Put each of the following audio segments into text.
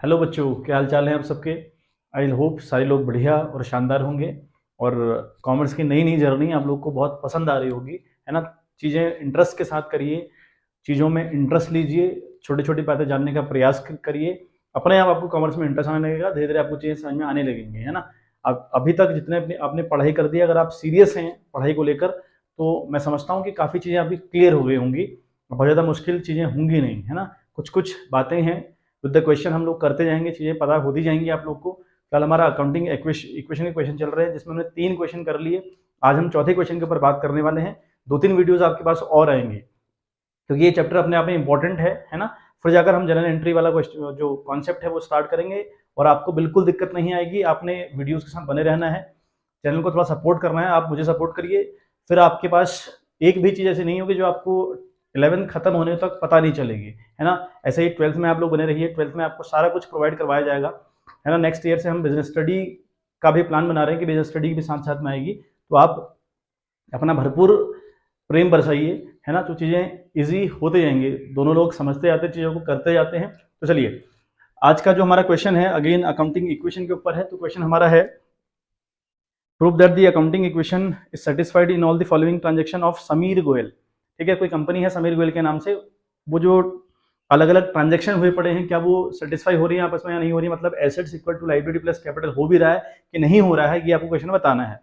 Hello बच्चों, क्या हाल चाल है आप सबके। आई होप सारे लोग बढ़िया और शानदार होंगे। और कॉमर्स की नई नई जर्नी आप लोग को बहुत पसंद आ रही होगी, है ना। चीज़ें इंटरेस्ट के साथ करिए, चीज़ों में इंटरेस्ट लीजिए, छोटी छोटी बातें जानने का प्रयास करिए। अपने आप आपको कॉमर्स में इंटरेस्ट आने लगेगा, धीरे धीरे आपको चीज़ें समझ में आने लगेंगी, है ना। अब अभी तक जितने अपनी आपने पढ़ाई कर दी, अगर आप सीरियस हैं पढ़ाई को लेकर, तो मैं समझता हूँ कि काफ़ी चीज़ें आपकी क्लियर हो गई होंगी। बहुत ज़्यादा मुश्किल चीज़ें होंगी नहीं, है ना। कुछ कुछ बातें हैं, विद द क्वेश्चन हम लोग करते जाएंगे, चीज़ें पता होती जाएंगी आप लोग को। कल हमारा अकाउंटिंग इक्वेशन के क्वेश्चन चल रहे हैं, जिसमें हमने 3 क्वेश्चन कर लिए। आज हम चौथे क्वेश्चन के ऊपर बात करने वाले हैं। 2-3 वीडियोस आपके पास और आएंगे, क्योंकि ये चैप्टर अपने आप में इंपॉर्टेंट है ना। फिर जाकर हम जनरल एंट्री वाला क्वेश्चन जो कॉन्सेप्ट है वो स्टार्ट करेंगे, और आपको बिल्कुल दिक्कत नहीं आएगी। आपने वीडियोस के साथ बने रहना है, चैनल को थोड़ा सपोर्ट करना है, आप मुझे सपोर्ट करिए। फिर आपके पास एक भी चीज़ ऐसी नहीं होगी जो आपको 11th खत्म होने तक पता नहीं चलेगी, है ना। ऐसे ही 12th में आप लोग बने रहिए, 12th में आपको सारा कुछ प्रोवाइड करवाया जाएगा, है ना। नेक्स्ट ईयर से हम बिजनेस स्टडी का भी प्लान बना रहे हैं कि बिजनेस स्टडी भी साथ साथ में आएगी, तो आप अपना भरपूर प्रेम बरसाइए, है ना। तो चीज़ें ईजी होते जाएंगे, दोनों लोग समझते जाते हैं, चीज़ों को करते जाते हैं। तो चलिए, आज का जो हमारा क्वेश्चन है अगेन अकाउंटिंग इक्वेशन के ऊपर है। तो क्वेश्चन हमारा है, prove that the accounting equation is satisfied in all the following transaction of Sameer Goyal. ठीक है, कोई कंपनी है समीर गोयल के नाम से, वो जो अलग अलग ट्रांजेक्शन हुए पड़े हैं, क्या वो सेटिस्फाई हो रही है आपस में या नहीं हो रही है, मतलब assets equal to liability plus capital हो भी रहा है कि नहीं हो रहा है, ये आपको क्वेश्चन बताना है।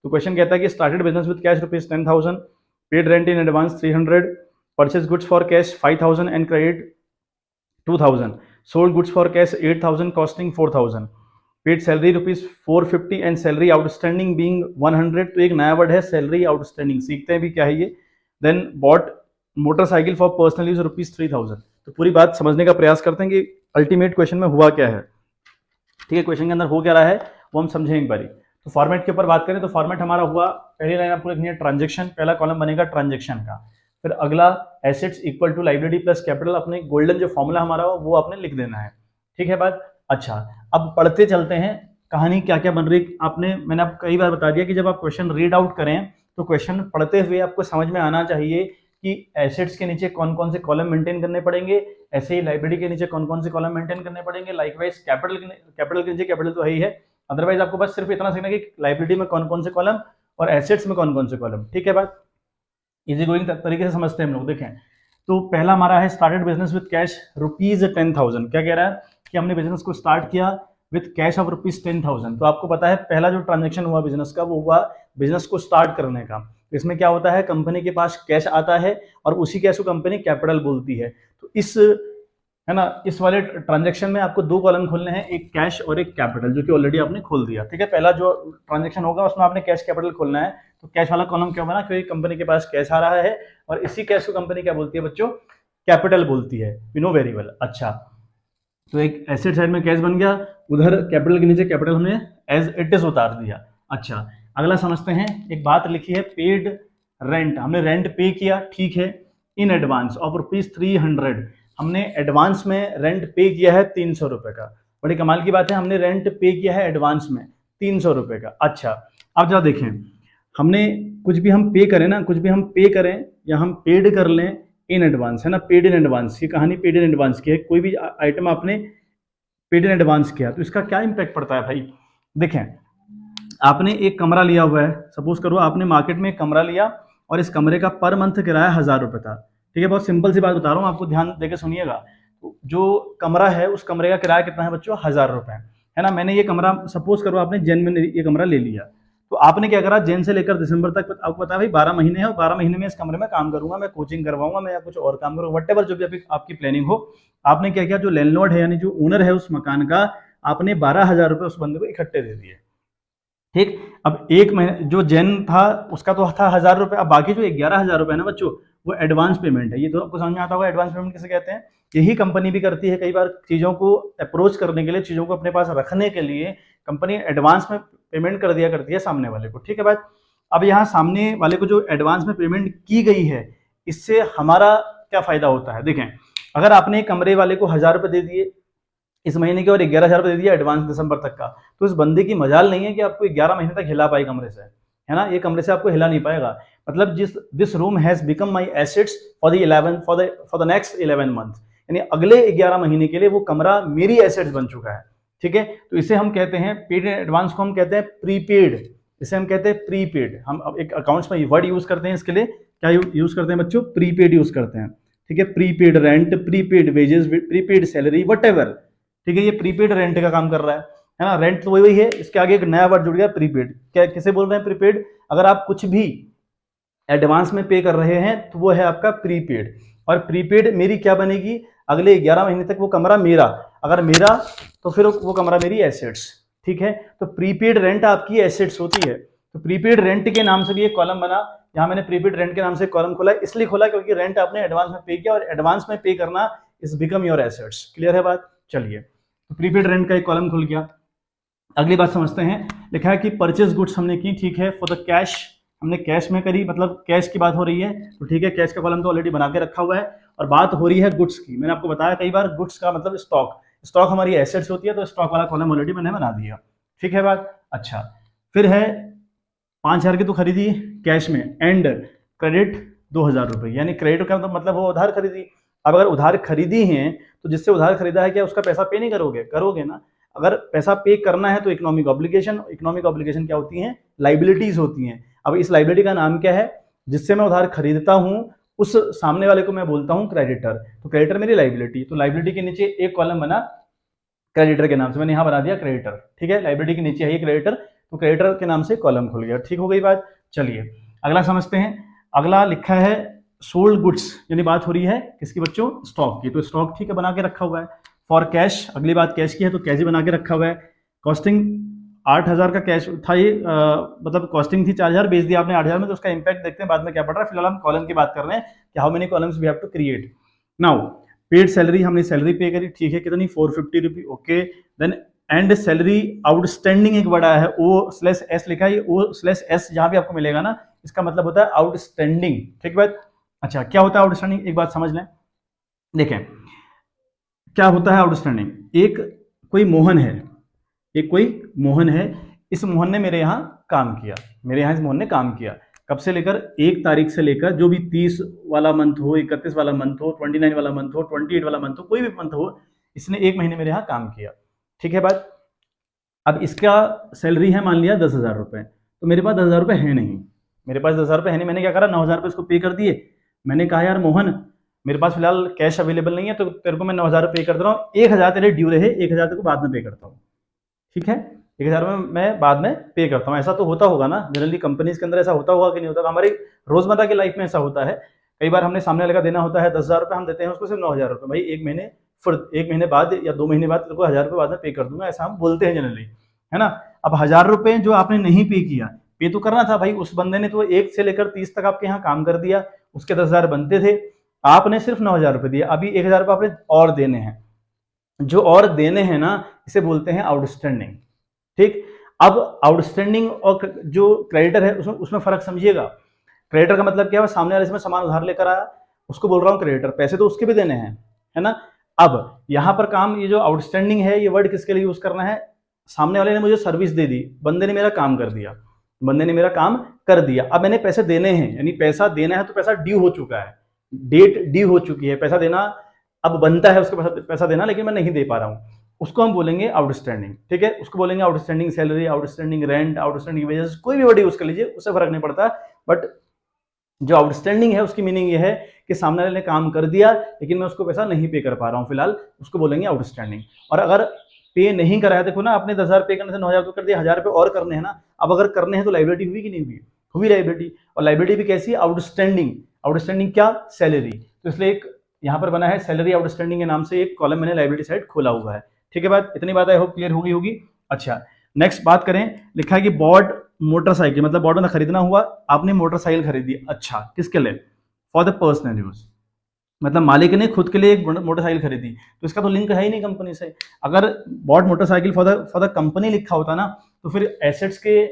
तो क्वेश्चन कहता है कि started business with cash ₹10,000, paid rent in advance 300, purchase goods for cash 5,000 and credit 2,000, sold goods for cash 8,000 costing 4,000, paid salary ₹450 and salary outstanding being 100। तो एक नया वर्ड है सैलरी आउटस्टैंडिंग, सीखते हैं भी क्या है ये। Then bought motorcycle for personal use ₹3,000। तो पूरी बात समझने का प्रयास करते हैं कि अल्टीमेट क्वेश्चन में हुआ क्या है। ठीक है, क्वेश्चन के अंदर हो क्या रहा है वो हम समझें एक बारी। तो फॉर्मेट के ऊपर बात करें तो फॉर्मेट हमारा हुआ, पहली लाइन आपको लिखनी है ट्रांजेक्शन, पहला कॉलम बनेगा ट्रांजेक्शन का। फिर अगला assets equal to liability plus capital, अपने गोल्डन जो फॉर्मूला हमारा हो वो आपने लिख देना है। ठीक है बात। अच्छा, अब पढ़ते चलते हैं, कहानी क्या क्या बन रही आपने, मैंने आपको कई बार बता दिया कि जब आप क्वेश्चन रीड आउट करें तो क्वेश्चन पढ़ते हुए आपको समझ में आना चाहिए कि एसेट्स के नीचे कौन कौन से कॉलम मेंटेन करने पड़ेंगे, ऐसे ही लाइबिलिटी के नीचे कौन कौन से कॉलम मेंटेन करने पड़ेंगे, लाइकवाइज कैपिटल के नीचे कैपिटल तो है ही है। अदरवाइज आपको बस सिर्फ इतना सीखना कि लाइबिलिटी में कौन कौन से कॉलम और एसेट्स में कौन कौन से कॉलम। ठीक है बात, इजी गोइंग तरीके से समझते हैं हम लोग। देखें, तो पहला हमारा है स्टार्टेड बिजनेस विद कैश ₹10,000। क्या कह रहा है कि हमने बिजनेस को स्टार्ट किया विद कैश ऑफ ₹10,000। तो आपको पता है पहला जो ट्रांजेक्शन हुआ बिजनेस का वो हुआ बिजनेस को स्टार्ट करने का। इसमें क्या होता है, कंपनी के पास कैश आता है और उसी कैश को कंपनी कैपिटल बोलती है। तो इस, है ना, इस वाले ट्रांजेक्शन में आपको 2 कॉलम खोलने हैं, एक कैश और एक कैपिटल, जो कि ऑलरेडी आपने खोल दिया। ठीक है, पहला जो ट्रांजेक्शन होगा उसमें आपने कैश कैपिटल खोलना है। तो कैश वाला कॉलम क्यों बना, क्योंकि कंपनी के पास कैश आ रहा है और इसी कैश को कंपनी क्या बोलती है बच्चों, कैपिटल बोलती है। You know very well. अच्छा, तो एक एसेट साइड में कैश बन गया, उधर कैपिटल के नीचे कैपिटल हमने एज इट इज उतार दिया। अच्छा, अगला समझते हैं, एक बात लिखी है पेड रेंट, हमने रेंट पे किया, ठीक है, इन एडवांस ऑफ ₹300। हमने एडवांस में रेंट पे किया है ₹300 का। बड़ी कमाल की बात है, हमने रेंट पे किया है एडवांस में ₹300 का। अच्छा, अब जरा देखें, हमने कुछ भी हम पे करें ना, कुछ भी हम पे करें या हम पेड कर लें इन एडवांस, है ना, पेड इन एडवांस, ये कहानी पेड इन एडवांस की है। कोई भी आइटम आपने पेड इन एडवांस किया तो इसका क्या इंपैक्ट पड़ता है भाई। देखें, आपने एक कमरा लिया हुआ है, सपोज करो आपने मार्केट में एक कमरा लिया और इस कमरे का पर मंथ किराया ₹1,000 था। ठीक है, बहुत सिंपल सी बात बता रहा हूँ, आपको ध्यान देकर सुनिएगा। जो कमरा है उस कमरे का किराया कितना है बच्चों, ₹1,000, है ना। मैंने ये कमरा, सपोज करो आपने जैन में ये कमरा ले लिया, तो आपने क्या करा, जैन से लेकर दिसंबर तक आपको पता है भाई 12 महीने है, और 12 महीने में इस कमरे में काम करूंगा, मैं कोचिंग करवाऊंगा, मैं या कुछ और काम करूंगा, वट जो भी आपकी प्लानिंग हो। आपने क्या किया, जो लैंडलॉर्ड है यानी जो ओनर है उस मकान का, आपने ₹12,000 उस बंदे को इकट्ठे दे दिए। ठीक, अब एक महीने जो जैन था उसका तो था ₹1,000, अब बाकी जो ₹11,000 है ना बच्चों, वो एडवांस पेमेंट है। ये तो आपको समझ में आता होगा एडवांस पेमेंट किसे कहते हैं। यही कंपनी भी करती है कई बार, चीज़ों को अप्रोच करने के लिए, चीज़ों को अपने पास रखने के लिए कंपनी एडवांस में पेमेंट कर दिया करती है सामने वाले को। ठीक है बात। अब यहाँ सामने वाले को जो एडवांस में पेमेंट की गई है, इससे हमारा क्या फायदा होता है। देखें, अगर आपने कमरे वाले को ₹1,000 दे दिए इस महीने के और ₹11,000 दे दिया एडवांस दिसंबर तक का, तो इस बंदे की मजाल नहीं है कि आपको 11 महीने तक हिला पाए कमरे से, है ना। ये कमरे से आपको हिला नहीं पाएगा। मतलब this room has become my assets for the next 11 month, यानी अगले 11 महीने के लिए वो कमरा मेरी एसेट्स बन चुका है। ठीक है, तो इसे हम कहते हैं पेड एडवांस को हम कहते हैं प्रीपेड, इसे हम कहते हैं प्रीपेड। हम अब एक अकाउंट्स में वर्ड यूज करते हैं इसके लिए, क्या यूज करते हैं बच्चों? प्रीपेड यूज करते हैं। ठीक है, prepaid rent, prepaid wages, prepaid salary, whatever. ठीक है, ये प्रीपेड रेंट का काम कर रहा है ना। रेंट तो वही है, इसके आगे एक नया वर्ड जुड़ गया प्रीपेड। क्या किसे बोल रहे हैं प्रीपेड? अगर आप कुछ भी एडवांस में पे कर रहे हैं तो वो है आपका प्रीपेड। और प्रीपेड मेरी क्या बनेगी? अगले 11 महीने तक वो कमरा मेरा, अगर मेरा तो फिर वो कमरा मेरी एसेट्स। ठीक है, तो प्रीपेड रेंट आपकी एसेट्स होती है। तो प्रीपेड रेंट के नाम से भी एक कॉलम बना, यहाँ मैंने प्रीपेड रेंट के नाम से कॉलम खोला, इसलिए खोला क्योंकि रेंट आपने एडवांस में पे किया और एडवांस में पे करना is become your assets. Clear है बात? चलिए, तो प्रीपेड रेंट का एक कॉलम खुल गया। अगली बात समझते हैं। लिखा है कि परचेज गुड्स हमने की, ठीक है, फॉर द कैश, हमने कैश में करी, मतलब कैश की बात हो रही है, तो ठीक है, कैश का कॉलम तो ऑलरेडी बना के रखा हुआ है। और बात हो रही है गुड्स की। मैंने आपको बताया कई बार, गुड्स का मतलब स्टॉक, स्टॉक हमारी एसेट्स होती है, तो स्टॉक वाला कॉलम ऑलरेडी मैंने बना दिया। ठीक है बात? अच्छा, फिर है 5,000 की तो खरीदी कैश में, एंड क्रेडिट 2,000 रुपये, यानी क्रेडिट का मतलब वो उधार खरीदी। अब अगर उधार खरीदी है तो जिससे उधार खरीदा है क्या उसका पैसा पे नहीं करोगे? करोगे ना। अगर पैसा पे करना है तो इकोनॉमिक ऑब्लिगेशन, इकोनॉमिक ऑब्लिगेशन क्या होती हैं? लाइबिलिटीज होती हैं। अब इस लाइबिलिटी का नाम क्या है? जिससे मैं उधार खरीदता हूं उस सामने वाले को मैं बोलता हूं क्रेडिटर। तो क्रेडिटर मेरी लाइबिलिटी, तो लाइबिलिटी के नीचे एक कॉलम बना क्रेडिटर के नाम से, मैंने यहां बना दिया क्रेडिटर। ठीक है, लाइबिलिटी के नीचे है ये क्रेडिटर, तो क्रेडिटर के नाम से कॉलम खुल गया। ठीक हो गई बात? चलिए अगला समझते हैं। अगला लिखा है सोल्ड गुड्स, यानी बात हो रही है किसकी बच्चों? स्टॉक की। तो स्टॉक ठीक है बना के रखा हुआ है। फॉर कैश, अगली बात कैश की है, तो कैश ही बना के रखा हुआ है। कॉस्टिंग 8,000 का कैश था ये, मतलब कॉस्टिंग थी 4,000, बेच दिया आपने 8,000 में, तो उसका इंपैक्ट देखते हैं बाद में क्या पड़ रहा है। फिलहाल हम कॉलम की बात कर रहे हैं कि how many columns we have to create. Now paid salary, हमने सैलरी पे करी, ठीक है, कितनी? 450 rupee, okay. Then and salary outstanding एक बड़ा है, O/S लिखा है, O/S जहां भी आपको मिलेगा ना, इसका मतलब होता है आउटस्टैंडिंग। ठीक बात? अच्छा, क्या होता है आउटस्टैंडिंग? एक बात समझ लें, देखें क्या होता है आउटस्टैंडिंग। एक कोई मोहन है, एक कोई मोहन है, इस मोहन ने मेरे यहाँ काम किया, मेरे यहाँ इस मोहन ने काम किया, कब से लेकर? 1 तारीख से लेकर, जो भी 30 वाला मंथ हो, 31 वाला मंथ हो, 29 वाला मंथ हो, 28 वाला मंथ हो, कोई भी मंथ हो, इसने 1 महीने मेरे यहाँ काम किया। ठीक है बात? अब इसका सैलरी है मान लिया 10,000 रुपये, तो मेरे पास 10,000 रुपये है नहीं, मेरे पास 10,000 रुपये है नहीं। मैंने क्या करा? 9,000 रुपये इसको पे कर दिए। मैंने कहा यार मोहन, मेरे पास फिलहाल कैश अवेलेबल नहीं है, तो तेरे को मैं 9,000 पे कर दे रहा हूँ, 1,000 तेरे ड्यू रहे, 1,000 तेरे को बाद में पे करता हूँ। ठीक है, 1,000 में मैं बाद में पे करता हूँ। ऐसा तो होता होगा ना, जनरली कंपनीज के अंदर ऐसा होता होगा कि नहीं होता? हमारी रोजमर्रा की लाइफ में ऐसा होता है। कई बार हमने सामने वाले का देना होता है 10,000 रुपये, हम देते हैं उसको सिर्फ 9,000 रुपये, भाई 1 महीने, फिर 1 महीने बाद या 2 महीने बाद तेरे को 1,000 रुपये बाद में पे कर दूंगा, ऐसा हम बोलते हैं जनरली, है ना। अब 1,000 रुपये जो आपने नहीं पे किया, पे तो करना था भाई, उस बंदे ने तो 1 से लेकर 30 तक आपके यहाँ काम कर दिया, उसके 10,000 बनते थे, आपने सिर्फ 9,000 रुपये दिए, अभी 1,000 रुपये आपने और देने हैं। जो और देने हैं ना, इसे बोलते हैं आउटस्टैंडिंग। ठीक, अब आउटस्टैंडिंग और जो क्रेडिटर है उसमें फर्क समझिएगा। क्रेडिटर का मतलब क्या है? सामने वाले से मैं सामान उधार लेकर आया, उसको बोल रहा हूँ क्रेडिटर, पैसे तो उसके भी देने हैं, है ना। अब यहां पर काम, ये जो आउटस्टैंडिंग है, ये वर्ड किसके लिए यूज करना है? सामने वाले ने मुझे सर्विस दे दी, बंदे ने मेरा काम कर दिया, बंदे ने मेरा काम कर दिया, अब मैंने पैसे देने हैं, यानी पैसा देना है, तो पैसा ड्यू हो चुका है, डेट ड्यू हो चुकी है, पैसा देना अब बनता है, उसके पैसा देना, लेकिन मैं नहीं दे पा रहा हूं, उसको हम बोलेंगे आउटस्टैंडिंग। ठीक है, उसको बोलेंगे outstanding salary, outstanding rent, outstanding wages, कोई भी वर्ड यूज कर लीजिए, उससे फर्क नहीं पड़ता। बट जो आउटस्टैंडिंग है उसकी मीनिंग ये है कि सामने वाले ने काम कर दिया लेकिन मैं उसको पैसा नहीं पे कर पा रहा हूं फिलहाल, उसको बोलेंगे आउटस्टैंडिंग। और अगर पे नहीं करा है, देखो ना, आपने 10,000 पे करने थे, 9,000 तो कर दिया, 1,000 रुपये और करने हैं ना। अब अगर करने हैं तो लाइबिलिटी हुई कि नहीं हुई? हुई लाइबिलिटी। और लाइबिलिटी भी कैसी? आउटस्टैंडिंग। आउटस्टैंडिंग क्या? सैलरी। तो इसलिए एक यहाँ पर बना है सैलरी आउटस्टैंडिंग के नाम से एक कॉलम मैंने लाइबिलिटी साइड खोला हुआ है। ठीक है बात? इतनी बात आई होप क्लियर होगी। अच्छा, नेक्स्ट बात करें। लिखा है कि बॉट मोटरसाइकिल, मतलब बॉट में खरीदना हुआ, आपने मोटरसाइकिल खरीदी। अच्छा, किसके लिए? फॉर द पर्सनल यूज, मतलब मालिक ने खुद के लिए एक मोटरसाइकिल खरीदी, तो इसका तो लिंक है ही नहीं कंपनी से। अगर bought motorcycle for the company लिखा होता ना, तो फिर एसेट्स के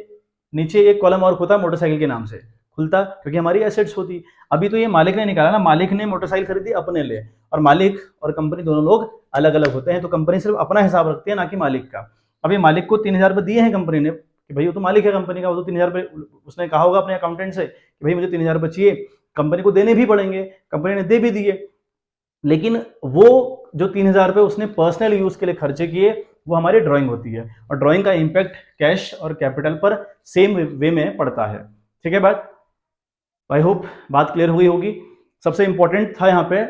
नीचे एक कॉलम और होता मोटरसाइकिल के नाम से खुलता, क्योंकि हमारी एसेट्स होती। अभी तो ये मालिक ने निकाला ना, मालिक ने मोटरसाइकिल खरीदी अपने लिए, और मालिक और कंपनी दोनों लोग अलग अलग होते हैं, तो कंपनी सिर्फ अपना हिसाब रखती है, ना कि मालिक का। अब ये मालिक को 3,000 रुपये दिए हैं कंपनी ने कि भाई वो तो मालिक है कंपनी का, वो तो 3,000 रुपये उसने कहा होगा अपने अकाउंटेंट से कि भाई मुझे 3,000 रुपये चाहिए, कंपनी को देने भी पड़ेंगे, कंपनी ने दे भी दिए। लेकिन वो जो 3,000 रुपये उसने पर्सनल यूज के लिए खर्चे किए वो हमारी ड्राइंग होती है, और ड्राइंग का इम्पैक्ट कैश और कैपिटल पर सेम वे में पड़ता है। ठीक है बात, आई होप बात क्लियर हुई होगी। सबसे इंपॉर्टेंट था यहाँ पे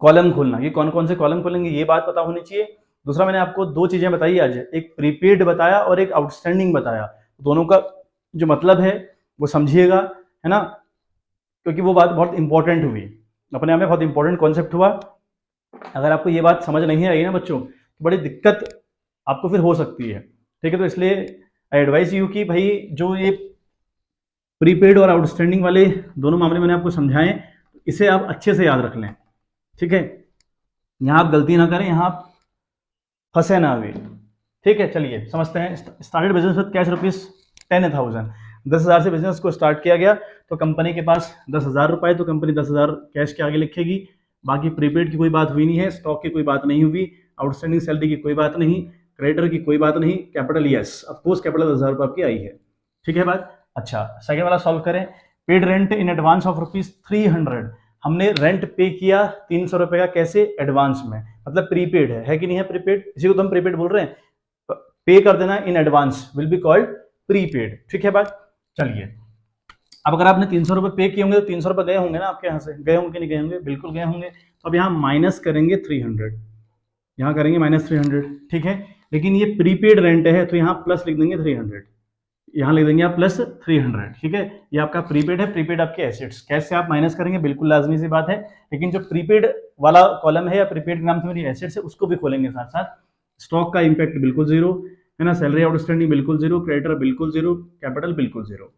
कॉलम खोलना, ये कौन कौन से कॉलम खोलेंगे ये बात पता होनी चाहिए। दूसरा मैंने आपको दो चीजें बताई आज, एक प्रीपेड बताया और एक आउटस्टैंडिंग बताया, दोनों का जो मतलब है वो समझिएगा, है ना, क्योंकि वो बात बहुत इंपॉर्टेंट हुई, अपने आप में बहुत इंपॉर्टेंट कॉन्सेप्ट हुआ। अगर आपको ये बात समझ नहीं आई ना बच्चों, तो बड़ी दिक्कत आपको फिर हो सकती है। ठीक है, तो इसलिए आई एडवाइस यू कि भाई जो ये प्रीपेड और आउटस्टैंडिंग वाले दोनों मामले मैंने आपको समझाएं, इसे आप अच्छे से याद रख लें। ठीक है, यहाँ आप गलती ना करें, यहाँ आप फंसे ना हुए। ठीक है, चलिए समझते हैं। स्टार्टेड बिजनेस विद कैश ₹10,000, 10,000 से बिजनेस को स्टार्ट किया गया, तो कंपनी के पास 10,000 रुपए, तो कंपनी 10,000 कैश के आगे लिखेगी। बाकी प्रीपेड की कोई बात हुई नहीं है, स्टॉक की कोई बात नहीं हुई, आउटस्टैंडिंग सैलरी की कोई बात नहीं, क्रेडिटर की कोई बात नहीं, कैपिटल यस ऑफकोर्स कैपिटल 10,000 रुपये आपकी आई है। ठीक है बात। अच्छा, सेकेंड वाला सॉल्व करें। Paid rent in advance of ₹300, हमने रेंट पे किया 300 रुपए का, कैसे, एडवांस में, मतलब प्रीपेड है कि नहीं है, प्रीपेड, इसी को तो हम प्रीपेड बोल रहे हैं, पे कर देना in advance will be called prepaid. ठीक है बात। चलिए, अब अगर आपने 300 रुपए पे किए होंगे तो 300 रुपए गए होंगे ना आपके यहाँ से, गए होंगे कि नहीं गए होंगे, बिल्कुल गए होंगे। तो अब यहाँ माइनस करेंगे 300, यहाँ करेंगे -300। ठीक है, लेकिन ये प्रीपेड रेंट है तो यहाँ प्लस लिख देंगे 300, यहाँ लिख देंगे आप +300। ठीक है, ये आपका प्रीपेड है, प्रीपेड आपके एसेट्स, कैश से आप माइनस करेंगे, बिल्कुल लाजमी सी बात है। लेकिन जो प्रीपेड वाला कॉलम है या प्रीपेड के नाम से मेरी एसेट्स है उसको भी खोलेंगे साथ साथ। स्टॉक का इंपैक्ट बिल्कुल जीरो है ना, सैलरी आउटस्टैंडिंग बिल्कुल जीरो, क्रेडिटर बिल्कुल जीरो, कैपिटल बिल्कुल जीरो।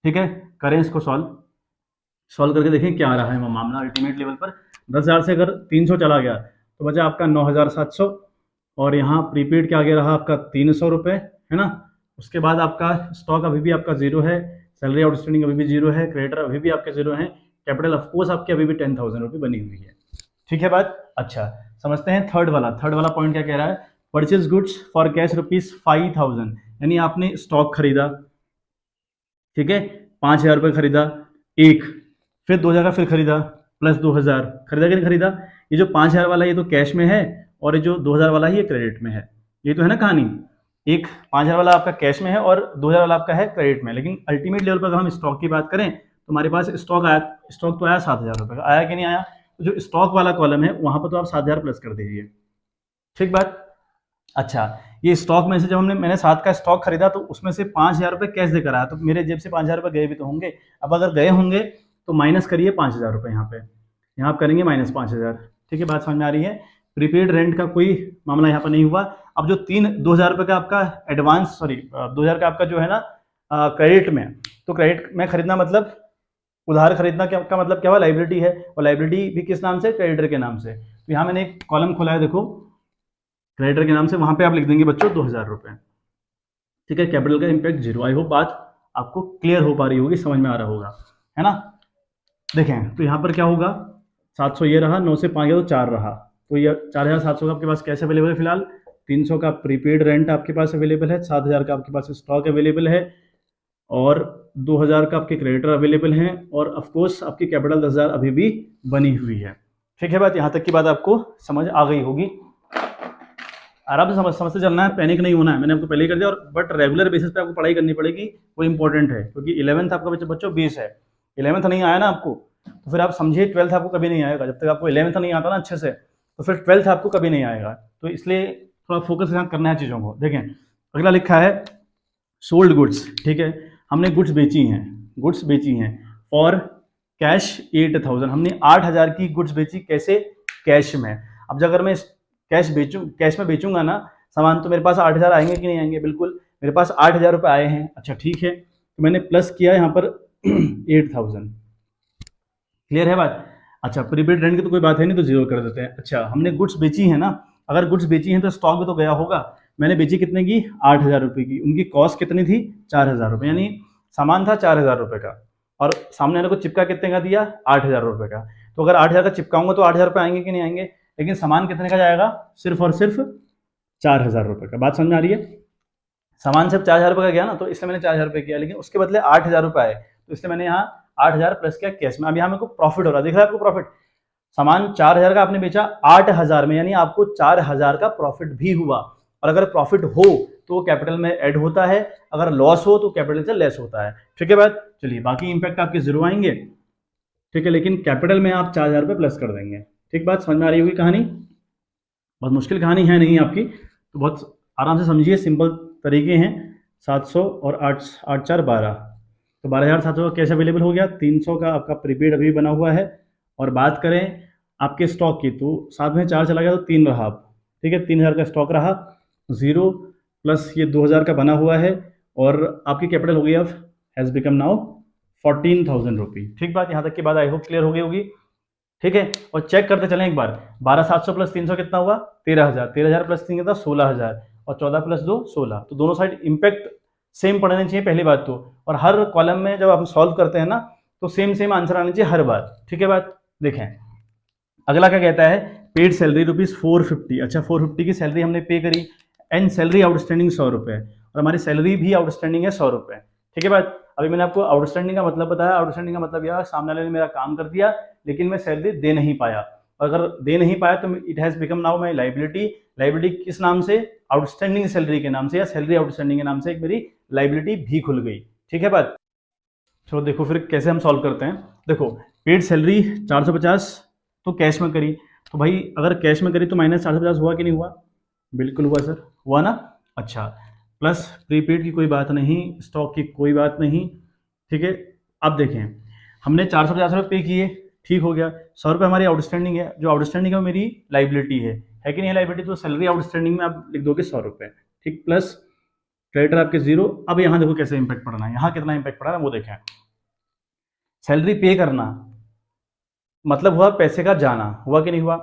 ठीक है, करें इसको सॉल्व करके देखें क्या आ रहा है मामला अल्टीमेट लेवल पर। 10,000 से अगर 300 चला गया तो बचा आपका 9,700, और यहाँ प्रीपेड के आगे रहा आपका 300 रुपये, है ना। उसके बाद आपका स्टॉक अभी भी आपका जीरो है, सैलरी आउटस्टैंडिंग अभी भी जीरो है, क्रेडिटर अभी भी आपके जीरो है, कैपिटल ऑफकोर्स आपकी अभी भी 10,000 रुपये बनी हुई है। ठीक है बात। अच्छा, समझते हैं थर्ड वाला पॉइंट क्या कह रहा है। परचेज गुड्स फॉर कैश ₹5,000, यानी आपने स्टॉक खरीदा, ठीक है, 5,000 रुपये खरीदा एक, फिर 2,000 का फिर खरीदा, प्लस 2,000 खरीदा कि नहीं खरीदा। ये जो 5,000 वाला ये तो कैश में है, और ये जो 2,000 वाला है ये क्रेडिट में है, ये तो है ना कहानी। एक 5,000 वाला आपका कैश में है और 2,000 वाला आपका है क्रेडिट में। लेकिन अल्टीमेट लेवल पर अगर हम स्टॉक की बात करें तो हमारे पास स्टॉक तो आया 7,000 रुपये का, आया कि नहीं आया। तो जो स्टॉक वाला कॉलम है वहां पर तो आप 7,000 प्लस कर दीजिए। ठीक बात। अच्छा, ये स्टॉक में से जब मैंने 7 का स्टॉक खरीदा तो उसमें से 5,000 रुपये कैश देकर आया, तो मेरे जेब से 5,000 रुपये गए भी तो होंगे। अब अगर गए होंगे तो माइनस करिए 5,000 रुपये, यहाँ आप करेंगे -5,000। ठीक है, बात समझ में आ रही है। प्रीपेड रेंट का कोई मामला यहाँ पर नहीं हुआ। अब जो 2,000 रुपये का आपका एडवांस, 2,000 का आपका जो है ना क्रेडिट में, तो क्रेडिट में खरीदना मतलब उधार खरीदना का मतलब क्या हुआ, लाइबिलिटी है, और लाइबिलिटी भी किस नाम से, क्रेडिटर के नाम से। तो यहाँ मैंने एक कॉलम खोला है, देखो, क्रेडिटर के नाम से, वहां पे आप लिख देंगे बच्चों 2,000 रुपये। ठीक है, कैपिटल का इंपैक्ट जीरो। आई होप बात आपको क्लियर हो पा रही होगी, समझ में आ रहा होगा, है ना। देखें तो यहाँ पर क्या होगा, 700 ये रहा, 9 से 5 गया तो 4 रहा, तो ये 4,700 का आपके पास कैश अवेलेबल है फिलहाल, 300 का प्रीपेड रेंट आपके पास अवेलेबल है, 7,000 का आपके पास स्टॉक अवेलेबल है, और 2,000 का आपके क्रेडिटर अवेलेबल हैं, और ऑफकोर्स आपकी कैपिटल 10,000 अभी भी बनी हुई है। ठीक है बात, यहाँ तक की बात आपको समझ आ गई होगी। आराम से समझते चलना है, पैनिक नहीं होना है, मैंने आपको पहले ही कर दिया। और बट रेगुलर बेसिस पे आपको पढ़ाई करनी पड़ेगी, वो इंपॉर्टेंट है, क्योंकि 11th आपका बच्चों बेस है। 11th नहीं आया ना आपको, तो फिर आप समझिए 12th आपको कभी नहीं आएगा। जब तक आपको 11th नहीं आता ना अच्छे से, तो फिर 12th आपको कभी नहीं आएगा। तो इसलिए थोड़ा फोकस के साथ करना है चीज़ों को। देखें, अगला लिखा है सोल्ड गुड्स। ठीक है, हमने गुड्स बेची हैं फॉर कैश 8,000, हमने 8,000 की गुड्स बेची, कैसे, कैश में। अब अगर मैं कैश में बेचूंगा ना सामान, तो मेरे पास 8,000 आएंगे कि नहीं आएंगे, बिल्कुल मेरे पास 8,000 रुपये आए हैं। अच्छा ठीक है, तो मैंने प्लस किया यहाँ पर 8,000। क्लियर है बात। अच्छा, प्रीपेड रेंट की तो कोई बात है नहीं, तो जीरो कर देते हैं। अच्छा, हमने गुड्स बेची है ना, अगर गुड्स बेची हैं तो स्टॉक भी तो गया होगा। मैंने बेची कितने की, 8,000 रुपये की, उनकी कॉस्ट कितनी थी, 4,000 रुपये, यानी सामान था 4,000 रुपये का, और सामने वाले को चिपका कितने का दिया, 8,000 रुपये का। तो अगर 8,000 का चिपकाऊंगा तो 8,000 रुपये आएंगे कि नहीं आएंगे, लेकिन सामान कितने का जाएगा, सिर्फ और सिर्फ 4,000 रुपये का। बात समझ में आ रही है। सामान सिर्फ 4,000 रुपये का गया ना, तो इसलिए मैंने 4,000 रुपये किया, लेकिन उसके बदले 8,000 रुपये आए, तो इसलिए मैंने यहाँ 8,000 प्लस किया कैश में। अब यहाँ मेरे को प्रॉफिट हो रहा है, दिख रहा है आपको प्रॉफिट। सामान 4,000 का आपने बेचा 8,000 में, यानी आपको 4,000 का प्रॉफिट भी हुआ। और अगर प्रॉफिट हो तो वो कैपिटल में ऐड होता है, अगर लॉस हो तो कैपिटल से लेस होता है। ठीक है बात, चलिए बाकी इंपैक्ट आपके जीरो आएंगे। ठीक है, लेकिन कैपिटल में आप 4,000 रुपये प्लस कर देंगे। ठीक बात, समझ में आ रही होगी कहानी? बहुत मुश्किल कहानी है नहीं आपकी, तो बहुत आराम से समझिए, सिंपल तरीके हैं। 700 और 8 8 4 12, तो 12,700 का कैश अवेलेबल हो गया। 300 का आपका प्रीपेड अभी बना हुआ है। और बात करें आपके स्टॉक की, तो साथ में 4 चला गया तो 3 रहा। ठीक है, 3,000 का स्टॉक रहा, जीरो प्लस ये 2,000 का बना हुआ है, और आपकी कैपिटल हो गई अब हैज़ बिकम नाउ 14,000 रुपी। ठीक बात, यहाँ तक की बात आई होप क्लियर हो गई होगी। ठीक है, और चेक करते चलें एक बार, 12,700 प्लस 300 कितना हुआ? 13,000। 13,000 प्लस 3 कितना? 16,000। और 14 प्लस 2 16। तो दोनों साइड इंपैक्ट सेम पढ़ने चाहिए पहली बात तो, और हर कॉलम में जब हम सॉल्व करते हैं ना तो सेम सेम आंसर आने चाहिए हर बार। ठीक है बात, देखें अगला क्या कहता है, पेड सैलरी ₹450। अच्छा, 450 की सैलरी हमने पे करी, एंड सैलरी आउटस्टैंडिंग 100 रुपये, और हमारी सैलरी भी आउटस्टैंडिंग है 100 रुपये। ठीक है बात, अभी मैंने आपको आउटस्टैंडिंग का मतलब बताया। आउटस्टैंडिंग का मतलब यह सामने वाले ने मेरा काम कर दिया लेकिन मैं सैलरी दे नहीं पाया, और अगर दे नहीं पाया तो it has become now my liability. Liability किस नाम से? आउटस्टैंडिंग सैलरी के नाम से, या सैलरी आउटस्टैंडिंग के नाम से एक मेरी लाइबिलिटी भी खुल गई। ठीक है बात, चलो देखो फिर कैसे हम सॉल्व करते हैं। देखो पेड सैलरी 450 तो कैश में करी, तो भाई अगर कैश में करी तो माइनस 450 हुआ कि नहीं हुआ? बिल्कुल हुआ सर, हुआ ना। अच्छा, प्लस प्रीपेड की कोई बात नहीं, स्टॉक की कोई बात नहीं। ठीक है, अब देखें हमने 450 रुपये पे किए, ठीक हो गया। 100 रुपये हमारी आउटस्टैंडिंग है, जो आउटस्टैंडिंग है वो मेरी लाइबिलिटी है कि नहीं लाइबिलिटी? तो सैलरी आउटस्टैंडिंग में आप लिख दोगे 100 रुपये। ठीक, प्लस क्रेडिटर आपके जीरो। अब यहाँ देखो कैसे इंपैक्ट पड़ना है, यहाँ कितना इंपैक्ट पड़ा है वो देखें। सैलरी पे करना मतलब हुआ पैसे का जाना, हुआ कि नहीं हुआ?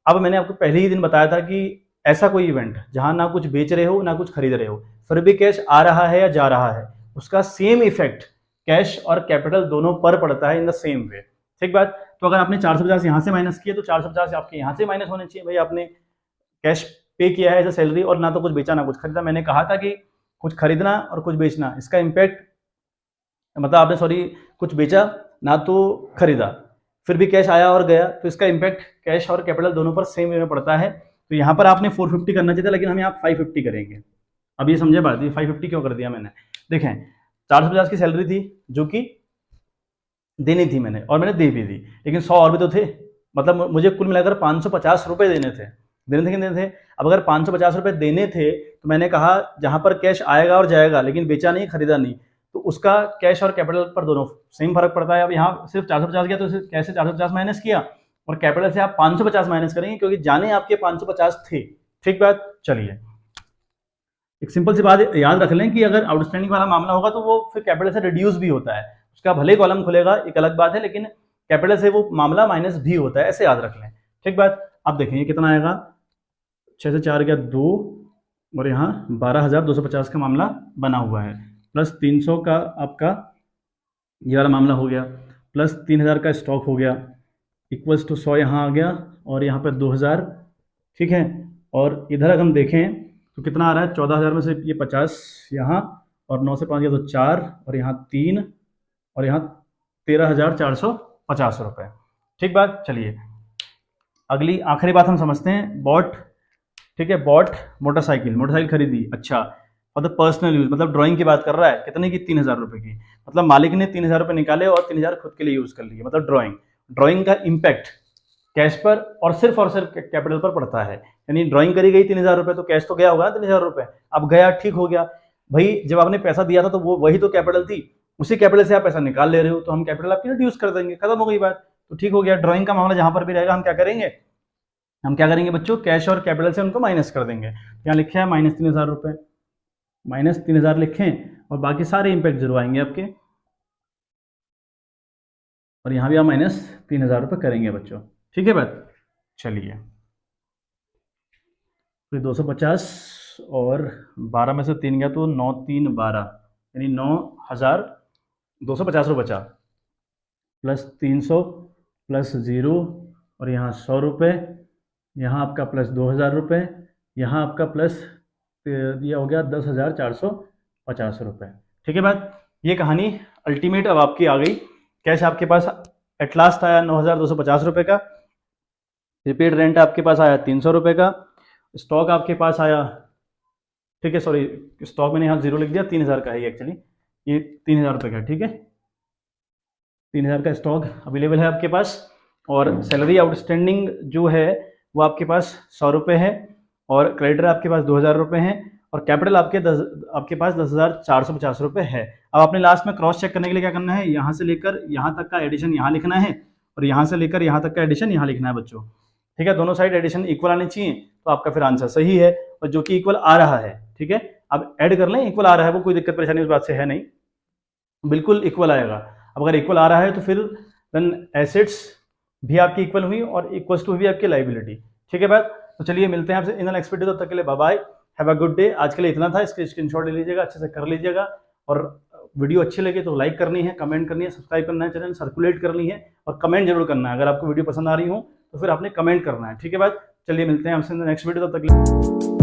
अब मैंने आपको पहले ही दिन बताया था कि ऐसा कोई इवेंट जहां ना कुछ बेच रहे हो ना कुछ खरीद रहे हो, फिर भी कैश आ रहा है या जा रहा है, उसका सेम इफेक्ट कैश और कैपिटल दोनों पर पड़ता है इन द सेम वे। ठीक बात, तो अगर आपने 450 यहां से माइनस किया तो 450 आपके यहां से माइनस होने चाहिए। भाई आपने कैश पे किया है एज अ सैलरी, और ना तो कुछ बेचा ना कुछ खरीदा। मैंने कहा था कि कुछ खरीदना और कुछ बेचना, इसका इम्पैक्ट मतलब आपने सॉरी कुछ बेचा ना तो खरीदा, फिर भी कैश आया और गया, तो इसका इम्पैक्ट कैश और कैपिटल दोनों पर सेम वे में पड़ता है। तो यहाँ पर आपने 450 करना चाहिए था, लेकिन हम यहाँ 550 करेंगे। अब ये समझे बात, ये 550 क्यों कर दिया मैंने? देखें 450 की सैलरी थी जो कि देनी थी मैंने, और मैंने दे भी दी, लेकिन 100 और भी तो थे, मतलब मुझे कुल मिलाकर 550 रुपये देने थे। देने थे कि देने थे? अब अगर 550 रुपये देने थे तो मैंने कहा जहां पर कैश आएगा और जाएगा लेकिन बेचा नहीं खरीदा नहीं, तो उसका कैश और कैपिटल पर दोनों सेम फर्क पड़ता है। अब यहाँ सिर्फ 450 गया तो सिर्फ कैश से 450 माइनस किया, और कैपिटल से आप 550 माइनस करेंगे क्योंकि जाने आपके 550 थे। ठीक बात, चलिए एक सिंपल सी बात याद रख लें कि अगर आउटस्टैंडिंग वाला मामला होगा तो वो फिर कैपिटल से रिड्यूस भी होता है, उसका भले कॉलम खुलेगा एक अलग बात है, लेकिन कैपिटल से वो मामला माइनस भी होता है, ऐसे याद रख लें। ठीक बात, अब देखें ये कितना आएगा, 6 से 4 गया 2, और यहाँ 12,250 का मामला बना हुआ है, प्लस 300 का आपका ये वाला मामला हो गया, प्लस 3,000 का स्टॉक हो गया, इक्वल्स टू 100 यहाँ आ गया, और यहाँ पर 2,000। ठीक है, और इधर अगर हम देखें तो कितना आ रहा है, 14,000 में से ये 50 यहाँ, और 9 से 5 गया तो 4, और यहाँ 3, और यहाँ 13,450 रुपये। ठीक बात, चलिए अगली आखिरी बात हम समझते हैं, बॉट। ठीक है, बॉट मोटरसाइकिल खरीदी। अच्छा, मतलब पर्सनल यूज, मतलब ड्राइंग की बात कर रहा है, कितने की? 3,000 रुपये की, मतलब मालिक ने 3,000 रुपये निकाले और 3,000 खुद के लिए यूज कर लिए, मतलब ड्राइंग का इम्पैक्ट कैश पर और सिर्फ कैपिटल पर पड़ता है। यानी ड्राइंग करी गई 3,000 रुपये, तो कैश तो गया होगा ना 3,000 रुपये, अब गया, ठीक हो गया। भाई जब आपने पैसा दिया था तो वो वही तो कैपिटल थी, उसी कैपिटल से आप पैसा निकाल ले रहे हो, तो हम कैपिटल आपकी रिड्यूस कर देंगे, खत्म हो गई बात। तो ठीक हो गया, ड्राइंग का मामला जहां पर भी रहेगा हम क्या करेंगे बच्चों, कैश और कैपिटल से उनको माइनस कर देंगे। यहाँ लिखे है -3,000 रुपये, -3,000 लिखें, और बाकी सारे इंपैक्ट जीरो आएंगे आपके, और यहाँ भी आप -3,000 रुपये करेंगे बच्चों। ठीक है बात, चलिए तो 250 और 12 में से 3 गया तो 9 3 12, यानी 9,250 रुपये बचा, प्लस 300 प्लस 0, और यहाँ 100 रुपये, यहाँ आपका प्लस 2,000 रुपये, यहाँ आपका प्लस दिया हो गया 10,450 रुपये। ठीक है बात, ये कहानी अल्टीमेट अब आपकी आ गई। कैश आपके पास एट लास्ट आया 9,250 रुपये का, प्रीपेड रेंट आपके पास आया 300 रुपये का, स्टॉक आपके पास आया, ठीक है, सॉरी स्टॉक मैंने यहाँ 0 लिख दिया, 3000 का है एक्चुअली, ये 3000 रुपये का, ठीक है, 3000 का स्टॉक अवेलेबल है आपके पास। और सैलरी आउटस्टैंडिंग जो है वो आपके पास 100 रुपये है, और क्रेडिटर आपके पास 2000 रुपये हैं, और कैपिटल आपके पास 10,450 रुपये है। अब आपने लास्ट में क्रॉस चेक करने के लिए क्या करना है, यहाँ से लेकर यहाँ तक का एडिशन यहाँ लिखना है, और यहाँ से लेकर यहाँ तक का एडिशन यहाँ लिखना है बच्चों, ठीक है। दोनों साइड एडिशन इक्वल आने चाहिए, तो आपका फिर आंसर सही है, और जो कि इक्वल आ रहा है, ठीक है। अब ऐड कर लें, इक्वल आ रहा है वो, कोई दिक्कत परेशानी उस बात से है नहीं, बिल्कुल इक्वल आएगा। अब अगर इक्वल आ रहा है तो फिर देन एसेट्स भी आपकी इक्वल हुई और इक्वल्स टू भी आपकी लाइबिलिटी, ठीक है बात। तो चलिए मिलते हैं आपसे इन द नेक्स्ट वीडियो, तब तक के लिए bye bye, have a good day. आज के लिए इतना था, इसके स्क्रीनशॉट ले लीजिएगा, अच्छे से कर लीजिएगा, और वीडियो अच्छी लगे तो लाइक करनी है, कमेंट करनी है, सब्सक्राइब करना है, चैनल सर्कुलेट करनी है, और कमेंट जरूर करना है। अगर आपको वीडियो पसंद आ रही हो तो फिर आपने कमेंट करना है, ठीक है बात। चलिए मिलते हैं आपसे नेक्स्ट वीडियो, तब तक